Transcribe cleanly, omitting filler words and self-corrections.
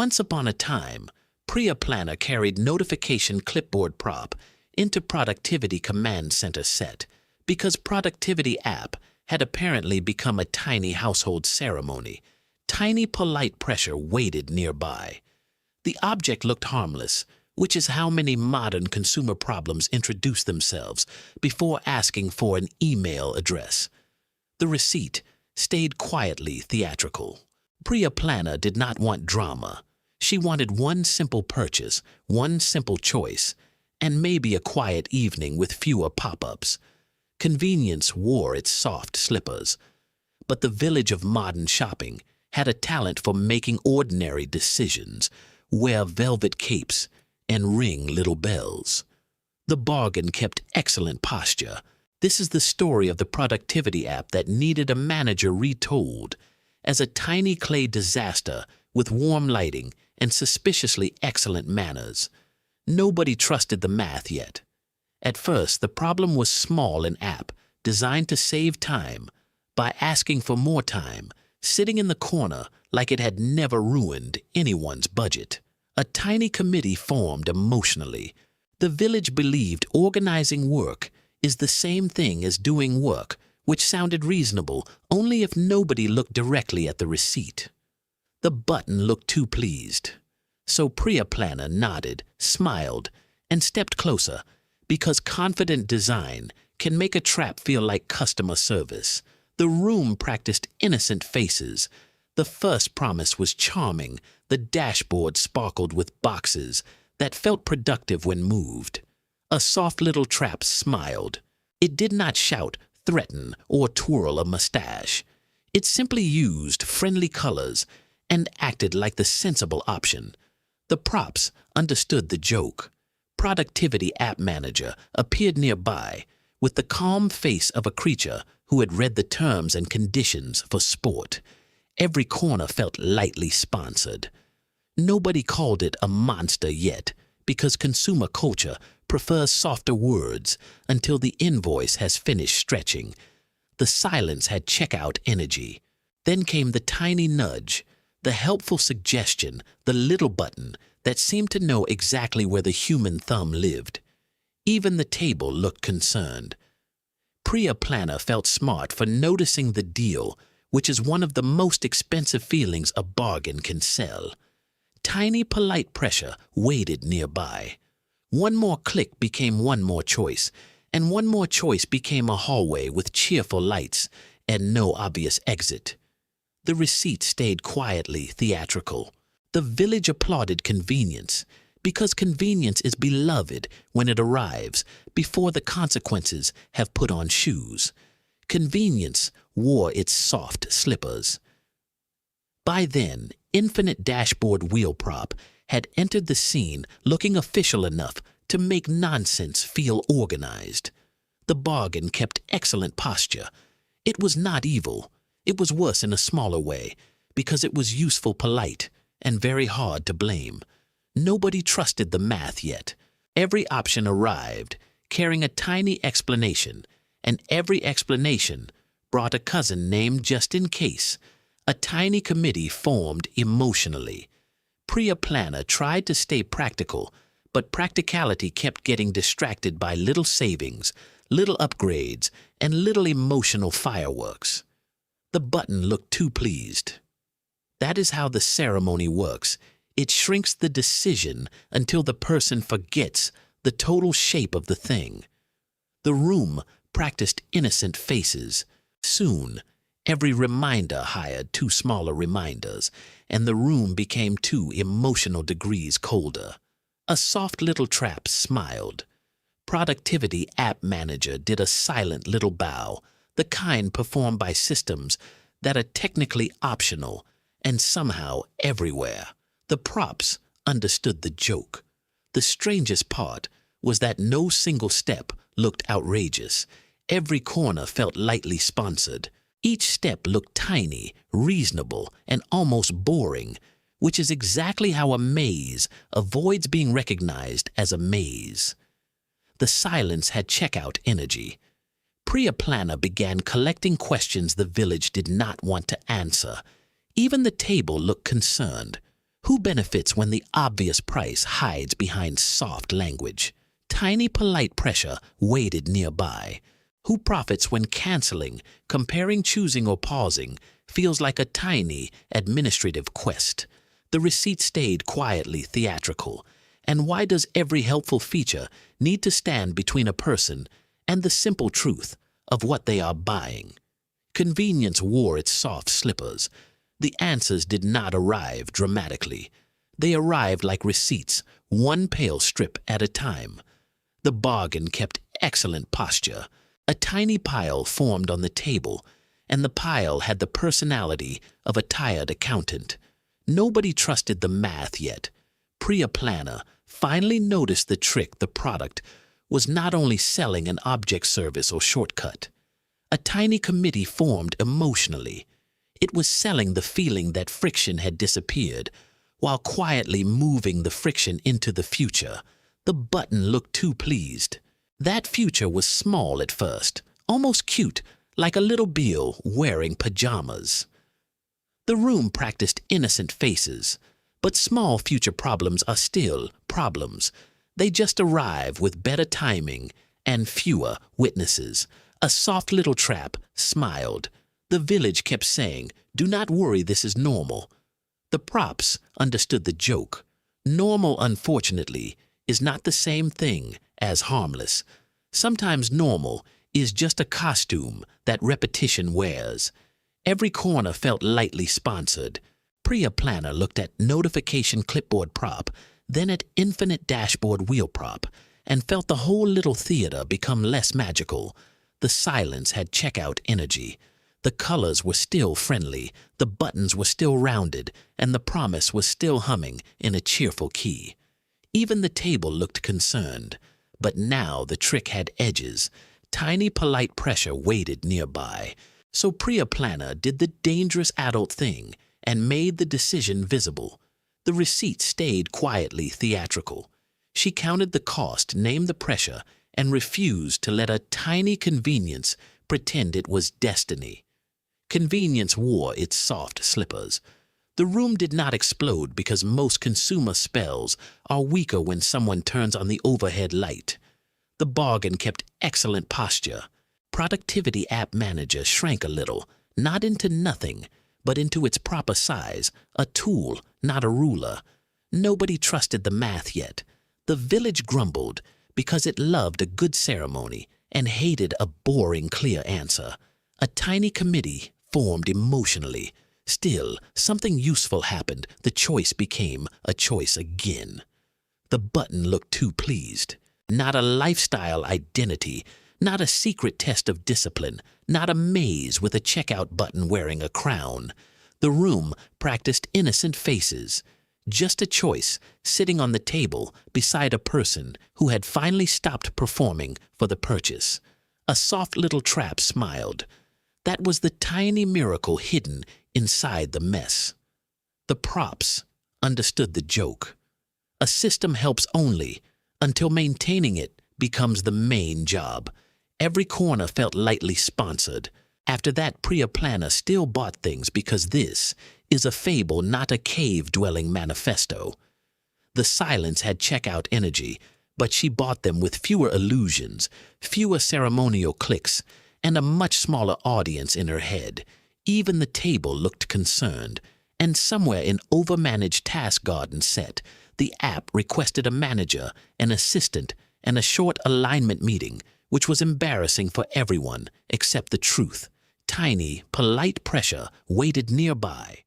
Once upon a time, Priya Planner carried notification clipboard prop into Productivity Command Center set because Productivity app had apparently become a tiny household ceremony. Tiny polite pressure waited nearby. The object looked harmless, which is how many modern consumer problems introduce themselves before asking for an email address. The receipt stayed quietly theatrical. Priya Planner did not want drama. She wanted one simple purchase, one simple choice, and maybe a quiet evening with fewer pop-ups. Convenience wore its soft slippers. But the village of modern shopping had a talent for making ordinary decisions, wear velvet capes, and ring little bells. The bargain kept excellent posture. This is the story of the Productivity app that needed a manager retold as a tiny clay disaster with warm lighting and suspiciously excellent manners. Nobody trusted the math yet. At first, the problem was small and app, designed to save time by asking for more time, sitting in the corner like it had never ruined anyone's budget. A tiny committee formed emotionally. The village believed organizing work is the same thing as doing work, which sounded reasonable only if nobody looked directly at the receipt. The button looked too pleased. So Priya Planner nodded, smiled, and stepped closer, because confident design can make a trap feel like customer service. The room practiced innocent faces. The first promise was charming. The dashboard sparkled with boxes that felt productive when moved. A soft little trap smiled. It did not shout, threaten, or twirl a mustache. It simply used friendly colors and acted like the sensible option. The props understood the joke. Productivity app manager appeared nearby with the calm face of a creature who had read the terms and conditions for sport. Every corner felt lightly sponsored. Nobody called it a monster yet, because consumer culture prefers softer words until the invoice has finished stretching. The silence had checkout energy. Then came the tiny nudge, the helpful suggestion, the little button that seemed to know exactly where the human thumb lived. Even the table looked concerned. Priya Planner felt smart for noticing the deal, which is one of the most expensive feelings a bargain can sell. Tiny polite pressure waited nearby. One more click became one more choice, and one more choice became a hallway with cheerful lights and no obvious exit. The receipt stayed quietly theatrical. The village applauded convenience, because convenience is beloved when it arrives before the consequences have put on shoes. Convenience wore its soft slippers. By then, Infinite Dashboard Wheel Prop had entered the scene looking official enough to make nonsense feel organized. The bargain kept excellent posture. It was not evil. It was worse in a smaller way, because it was useful, polite, and very hard to blame. Nobody trusted the math yet. Every option arrived, carrying a tiny explanation, and every explanation brought a cousin named just in case. A tiny committee formed emotionally. Priya Planner tried to stay practical, but practicality kept getting distracted by little savings, little upgrades, and little emotional fireworks. The button looked too pleased. That is how the ceremony works. It shrinks the decision until the person forgets the total shape of the thing. The room practiced innocent faces. Soon, every reminder hired two smaller reminders, and the room became 2 emotional degrees colder. A soft little trap smiled. Productivity app manager did a silent little bow, the kind performed by systems that are technically optional and somehow everywhere. The props understood the joke. The strangest part was that no single step looked outrageous. Every corner felt lightly sponsored. Each step looked tiny, reasonable, and almost boring, which is exactly how a maze avoids being recognized as a maze. The silence had checkout energy. Priya Planner began collecting questions the village did not want to answer. Even the table looked concerned. Who benefits when the obvious price hides behind soft language? Tiny polite pressure waited nearby. Who profits when canceling, comparing, choosing, or pausing feels like a tiny administrative quest? The receipt stayed quietly theatrical. And why does every helpful feature need to stand between a person and the simple truth of what they are buying? Convenience wore its soft slippers. The answers did not arrive dramatically. They arrived like receipts, one pale strip at a time. The bargain kept excellent posture. A tiny pile formed on the table, and the pile had the personality of a tired accountant. Nobody trusted the math yet. Priya Planner finally noticed the trick. The product was not only selling an object, service, or shortcut. A tiny committee formed emotionally. It was selling the feeling that friction had disappeared, while quietly moving the friction into the future. The button looked too pleased. That future was small at first, almost cute, like a little Bill wearing pajamas. The room practiced innocent faces, but small future problems are still problems. They just arrive with better timing and fewer witnesses. A soft little trap smiled. The village kept saying, "Do not worry, this is normal." The props understood the joke. Normal, unfortunately, is not the same thing as harmless. Sometimes normal is just a costume that repetition wears. Every corner felt lightly sponsored. Priya Planner looked at notification clipboard prop, then at infinite dashboard wheel prop, and felt the whole little theater become less magical. The silence had checkout energy. The colors were still friendly, the buttons were still rounded, and the promise was still humming in a cheerful key. Even the table looked concerned. But now the trick had edges. Tiny polite pressure waited nearby. So Priya Planner did the dangerous adult thing and made the decision visible. The receipt stayed quietly theatrical. She counted the cost, named the pressure, and refused to let a tiny convenience pretend it was destiny. Convenience wore its soft slippers. The room did not explode because most consumer spells are weaker when someone turns on the overhead light. The bargain kept excellent posture. Productivity App Manager shrank a little, not into nothing, but into its proper size, a tool, not a ruler. Nobody trusted the math yet. The village grumbled because it loved a good ceremony and hated a boring, clear answer. A tiny committee formed emotionally. Still, something useful happened. The choice became a choice again. The button looked too pleased. Not a lifestyle identity, not a secret test of discipline, not a maze with a checkout button wearing a crown. The room practiced innocent faces. Just a choice sitting on the table beside a person who had finally stopped performing for the purchase. A soft little trap smiled. That was the tiny miracle hidden inside the mess. The props understood the joke. A system helps only until maintaining it becomes the main job. Every corner felt lightly sponsored. After that, Priya Planner still bought things because this is a fable, not a cave-dwelling manifesto. The silence had checkout energy, but she bought them with fewer illusions, fewer ceremonial clicks, and a much smaller audience in her head. Even the table looked concerned, and somewhere in overmanaged task garden set, the app requested a manager, an assistant, and a short alignment meeting, which was embarrassing for everyone except the truth. Tiny, polite pressure waited nearby.